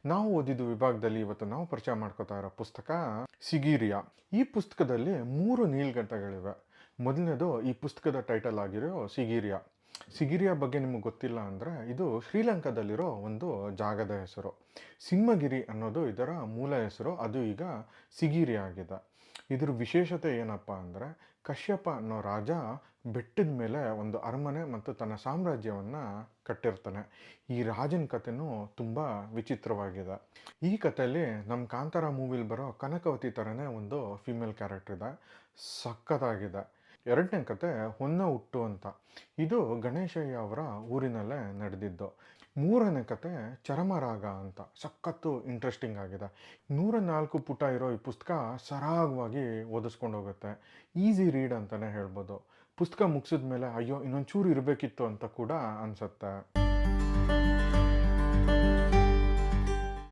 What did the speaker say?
ನಾವು ಓದಿದ್ದು ವಿಭಾಗದಲ್ಲಿ ಇವತ್ತು ನಾವು ಪರಿಚಯ ಮಾಡ್ಕೋತಾ ಇರೋ ಪುಸ್ತಕ ಸಿಗೀರಿಯಾ. ಈ ಪುಸ್ತಕದಲ್ಲಿ 3 ನೀಳ್ಗಂಟೆಗಳಿವೆ. ಮೊದಲನೇದು ಈ ಪುಸ್ತಕದ ಟೈಟಲ್ ಆಗಿರೋ ಸಿಗೀರಿಯಾ. ಸಿಗಿರಿಯಾ ಬಗ್ಗೆ ನಿಮಗೆ ಗೊತ್ತಿಲ್ಲ ಅಂದರೆ ಇದು ಶ್ರೀಲಂಕಾದಲ್ಲಿರೋ ಒಂದು ಜಾಗದ ಹೆಸರು. ಸಿಂಹಗಿರಿ ಅನ್ನೋದು ಇದರ ಮೂಲ ಹೆಸರು, ಅದು ಈಗ ಸಿಗಿರಿ ಆಗಿದೆ. ಇದ್ರ ವಿಶೇಷತೆ ಏನಪ್ಪ ಅಂದರೆ ಕಶ್ಯಪ ಅನ್ನೋ ರಾಜ ಬೆಟ್ಟದ ಮೇಲೆ ಒಂದು ಅರಮನೆ ಮತ್ತು ತನ್ನ ಸಾಮ್ರಾಜ್ಯವನ್ನು ಕಟ್ಟಿರ್ತಾನೆ. ಈ ರಾಜನ ಕಥೆನೂ ತುಂಬ ವಿಚಿತ್ರವಾಗಿದೆ. ಈ ಕಥೆಯಲ್ಲಿ ನಮ್ಮ ಕಾಂತಾರ ಮೂವಿಲಿ ಬರೋ ಕನಕವತಿ ಥರನೇ ಒಂದು ಫಿಮೇಲ್ ಕ್ಯಾರೆಕ್ಟರ್ ಇದೆ, ಸಖತ್ತಾಗಿದೆ. ಎರಡನೇ ಕತೆ ಹೊನ್ನ ಹುಟ್ಟು ಅಂತ. ಇದು ಗಣೇಶಯ್ಯ ಅವರ ಊರಿನಲ್ಲೇ ನಡೆದಿದ್ದು. ಮೂರನೇ ಕತೆ ಚರಮರಾಗ ಅಂತ, ಸಖತ್ತು ಇಂಟ್ರೆಸ್ಟಿಂಗ್ ಆಗಿದೆ. 104 ಪುಟ ಇರೋ ಈ ಪುಸ್ತಕ ಸರಾಗವಾಗಿ ಓದಿಸ್ಕೊಂಡು ಹೋಗುತ್ತೆ. ಈಸಿ ರೀಡ್ ಅಂತಲೇ ಹೇಳ್ಬೋದು. ಪುಸ್ತಕ ಮುಗಿಸಿದ ಮೇಲೆ ಅಯ್ಯೋ ಇನ್ನೊಂಚೂರು ಇರಬೇಕಿತ್ತು ಅಂತ ಕೂಡ ಅನಿಸುತ್ತೆ.